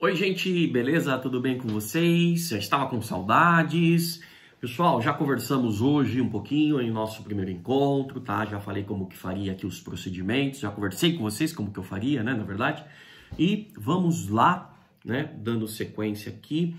Oi, gente, beleza? Tudo bem com vocês? Já estava com saudades? Pessoal, já conversamos hoje um pouquinho em nosso primeiro encontro, tá? Já falei como que faria aqui os procedimentos, já conversei com vocês como que eu faria, né, na verdade. E vamos lá, né, dando sequência aqui.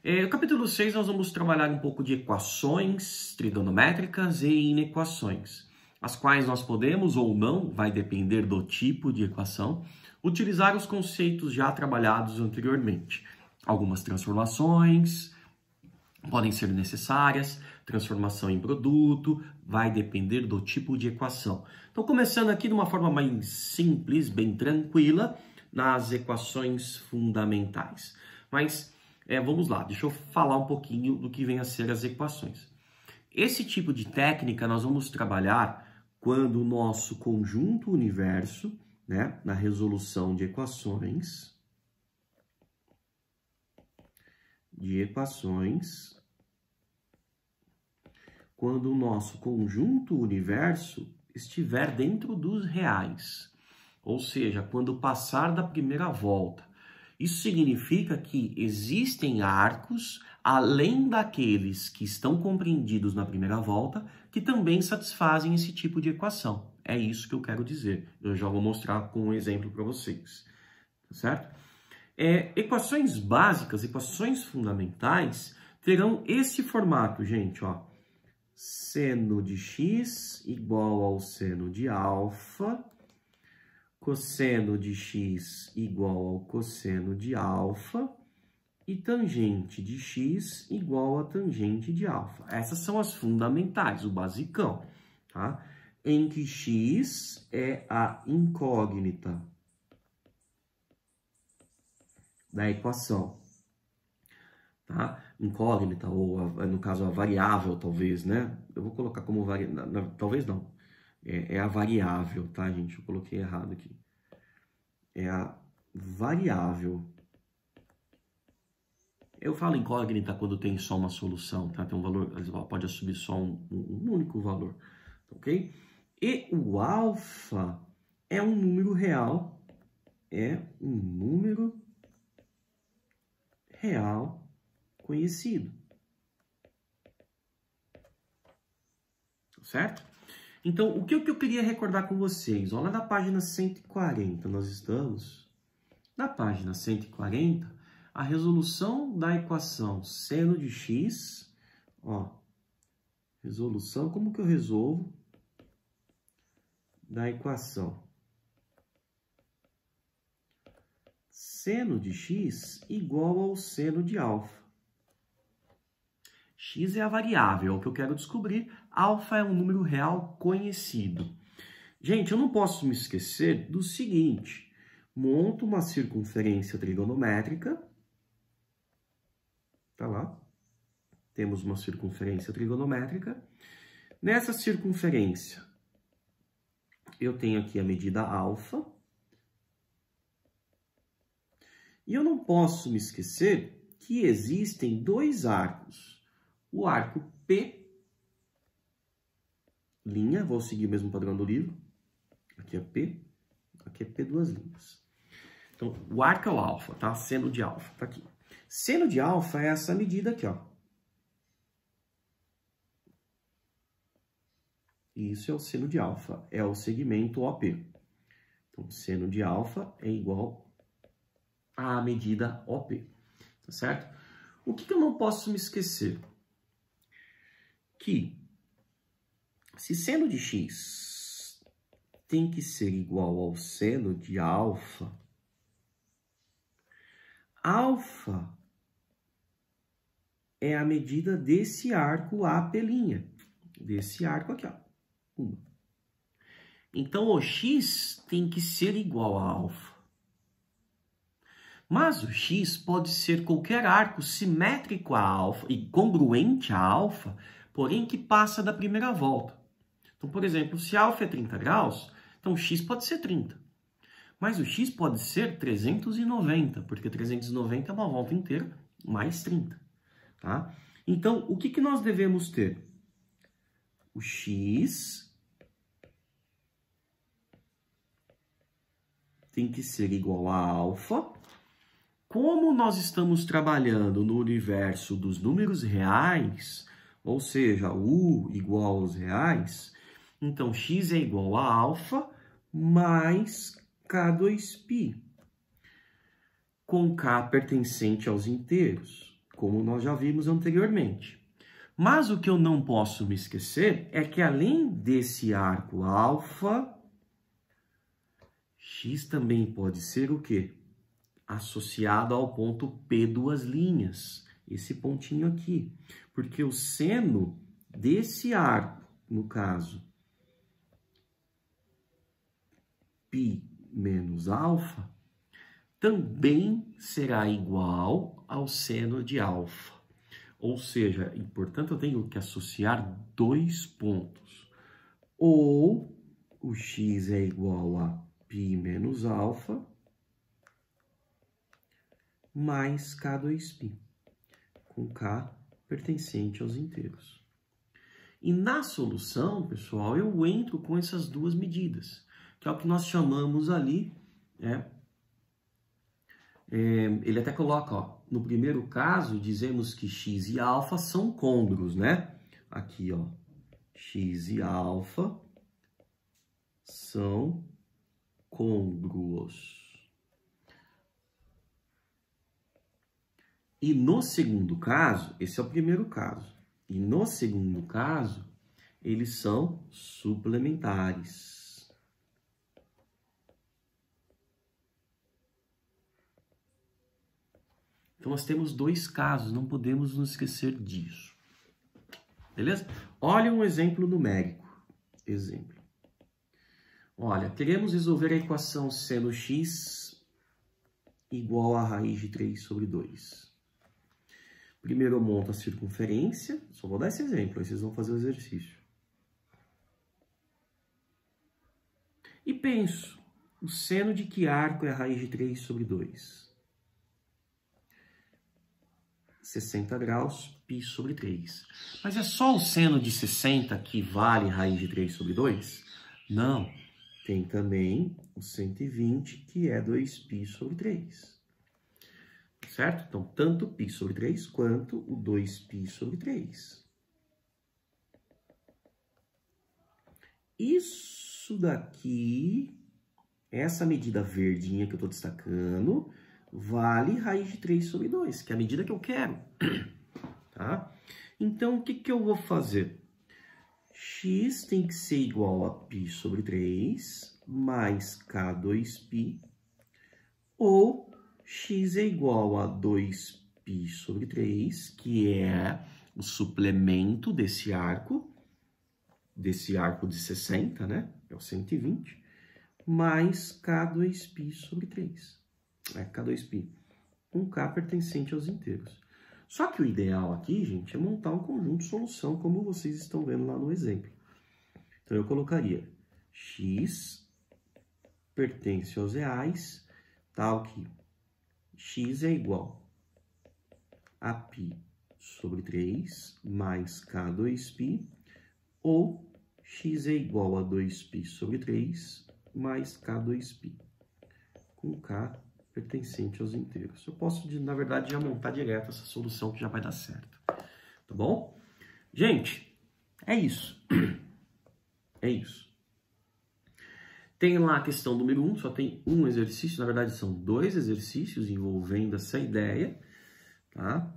No capítulo 6 nós vamos trabalhar um pouco de equações trigonométricas e inequações, as quais nós podemos ou não, vai depender do tipo de equação, utilizar os conceitos já trabalhados anteriormente. Algumas transformações podem ser necessárias, transformação em produto, vai depender do tipo de equação. Então, começando aqui de uma forma mais simples, bem tranquila, nas equações fundamentais. Mas, vamos lá, deixa eu falar um pouquinho do que vem a ser as equações. Esse tipo de técnica nós vamos trabalhar quando o nosso conjunto universo, né, na resolução de equações, quando o nosso conjunto universo estiver dentro dos reais, ou seja, quando passar da primeira volta. Isso significa que existem arcos, além daqueles que estão compreendidos na primeira volta, que também satisfazem esse tipo de equação. É isso que eu quero dizer. Eu já vou mostrar com um exemplo para vocês. Tá certo? Equações básicas, equações fundamentais, terão esse formato, gente, ó. Seno de x igual ao seno de alfa, cosseno de x igual ao cosseno de alfa e tangente de x igual a tangente de alfa. Essas são as fundamentais, o basicão, tá? Em que x é a incógnita da equação, tá? Incógnita, ou no caso a variável, talvez, né? Eu vou colocar como variável, talvez não. É a variável, tá, gente? Eu coloquei errado aqui. É a variável. Eu falo incógnita quando tem só uma solução, tá? Tem um valor, pode assumir só um único valor, ok? E o alfa é um número real, conhecido. Certo? Então, o que eu queria recordar com vocês? Olha na página 140, nós estamos na página 140, a resolução da equação seno de x, ó, resolução, como que eu resolvo da equação seno de x igual ao seno de alfa. X é a variável, é o que eu quero descobrir. Alfa é um número real conhecido. Gente, eu não posso me esquecer do seguinte. Monto uma circunferência trigonométrica. Tá lá. Temos uma circunferência trigonométrica. Nessa circunferência, eu tenho aqui a medida alfa. E eu não posso me esquecer que existem dois arcos. O arco P, linha, vou seguir o mesmo padrão do livro. Aqui é P, aqui é P duas linhas. Então, o arco é o alfa, tá? Seno de alfa, tá aqui. Seno de alfa é essa medida aqui, ó. E isso é o seno de alfa, é o segmento OP. Então, seno de alfa é igual à medida OP, tá certo? O que eu não posso me esquecer? Que se seno de x tem que ser igual ao seno de alfa, alfa é a medida desse arco AP', desse arco aqui, ó. Então, o x tem que ser igual a alfa. Mas o x pode ser qualquer arco simétrico a alfa e congruente a alfa, porém que passa da primeira volta. Então, por exemplo, se alfa é 30 graus, então x pode ser 30. Mas o x pode ser 390, porque 390 é uma volta inteira mais 30. Tá? Então, o que nós devemos ter? O x tem que ser igual a alfa Como nós estamos trabalhando no universo dos números reais, ou seja, U igual aos reais, então x é igual a alfa mais K2π, com K pertencente aos inteiros, como nós já vimos anteriormente. Mas o que eu não posso me esquecer é que além desse arco alfa, x também pode ser o quê? Associado ao ponto P duas linhas, esse pontinho aqui. Porque o seno desse arco, no caso, π menos alfa, também será igual ao seno de alfa. Ou seja, e, portanto, eu tenho que associar dois pontos. Ou o x é igual a π menos alfa mais K2π, com K pertencente aos inteiros. E na solução, pessoal, eu entro com essas duas medidas, que é o que nós chamamos ali, ele até coloca, ó, no primeiro caso, dizemos que x e alfa são côngruos, né? Aqui, ó, x e alfa são côngruos. E no segundo caso, esse é o primeiro caso, e no segundo caso, eles são suplementares. Então, nós temos dois casos, não podemos nos esquecer disso. Beleza? Olha um exemplo numérico. Exemplo. Olha, queremos resolver a equação seno x igual a raiz de 3 sobre 2. Primeiro eu monto a circunferência, só vou dar esse exemplo, aí vocês vão fazer o exercício. E penso, o seno de que arco é a raiz de 3 sobre 2? 60 graus, π sobre 3. Mas é só o seno de 60 que vale raiz de 3 sobre 2? Não, tem também o 120, que é 2π sobre 3. Certo? Então, tanto π sobre 3 quanto o 2π sobre 3. Isso daqui, essa medida verdinha que eu estou destacando, vale raiz de 3 sobre 2, que é a medida que eu quero. Tá? Então, o que eu vou fazer? X tem que ser igual a π sobre 3 mais K2π, ou x é igual a 2π sobre 3, que é o suplemento desse arco de 60, né? É o 120, mais K2π sobre 3. K2π, com K pertencente aos inteiros. Só que o ideal aqui, gente, é montar um conjunto de solução, como vocês estão vendo lá no exemplo. Então, eu colocaria x pertence aos reais, tal que x é igual a π sobre 3 mais K2π, ou x é igual a 2π sobre 3 mais K2π, com K pertencente aos inteiros. Eu posso, na verdade, já montar direto essa solução que já vai dar certo. Tá bom? Gente, é isso. É isso. Tem lá a questão número 1, só tem um exercício, na verdade são dois exercícios envolvendo essa ideia, tá?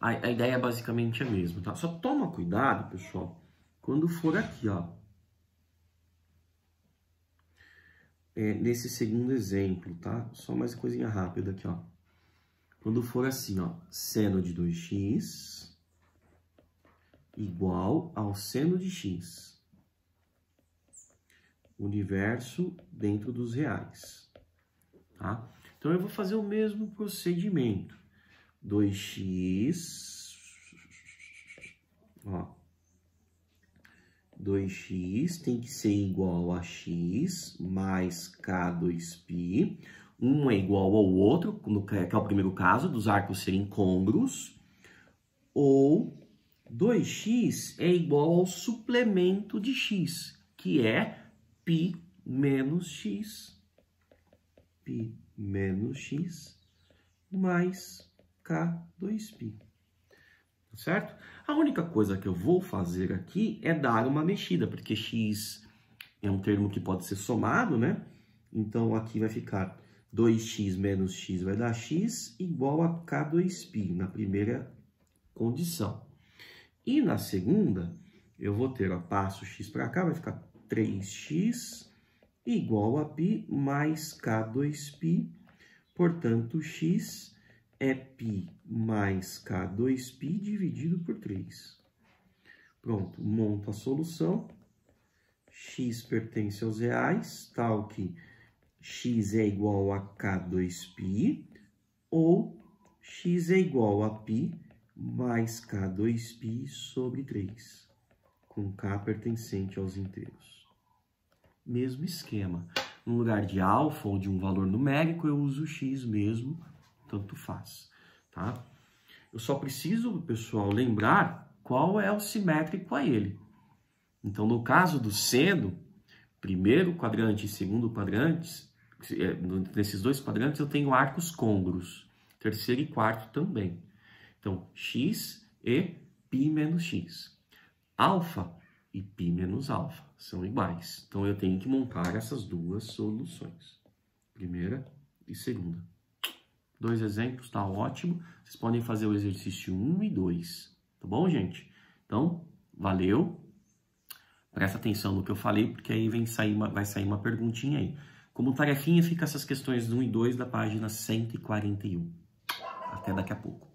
A ideia é basicamente a mesma, tá? Só toma cuidado, pessoal, quando for aqui, ó. Nesse segundo exemplo, tá? Só mais coisinha rápida aqui, ó. Quando for assim, ó, seno de 2x igual ao seno de x. Universo dentro dos reais, tá? Então, eu vou fazer o mesmo procedimento. 2x, ó, 2x tem que ser igual a x mais k2π. Um é igual ao outro, que é o primeiro caso, dos arcos serem côngruos. Ou 2x é igual ao suplemento de x, que é π menos x. π menos x mais k2π. Certo? A única coisa que eu vou fazer aqui é dar uma mexida, porque x é um termo que pode ser somado, né? Então, aqui vai ficar 2x menos x vai dar x igual a k2π, na primeira condição. E na segunda, eu vou ter, ó, passo x para cá, vai ficar 3x igual a π mais k2π, portanto, x é π mais k2π dividido por 3. Pronto, monto a solução. X pertence aos reais, tal que x é igual a k2π, ou x é igual a π mais k2π sobre 3, com k pertencente aos inteiros. Mesmo esquema. No lugar de alfa ou de um valor numérico, eu uso x mesmo, tanto faz, tá? Eu só preciso, pessoal, lembrar qual é o simétrico a ele. Então, no caso do seno, primeiro quadrante e segundo quadrante, nesses dois quadrantes eu tenho arcos côngruos, terceiro e quarto também. Então, x e π menos x. Alfa e π menos alfa são iguais. Então, eu tenho que montar essas duas soluções. Primeira e segunda. 2 exemplos, tá ótimo. Vocês podem fazer o exercício 1 e 2. Tá bom, gente? Então, valeu. Presta atenção no que eu falei, porque aí vai sair uma perguntinha aí. Como tarefinha, fica essas questões do 1 e 2 da página 141. Até daqui a pouco.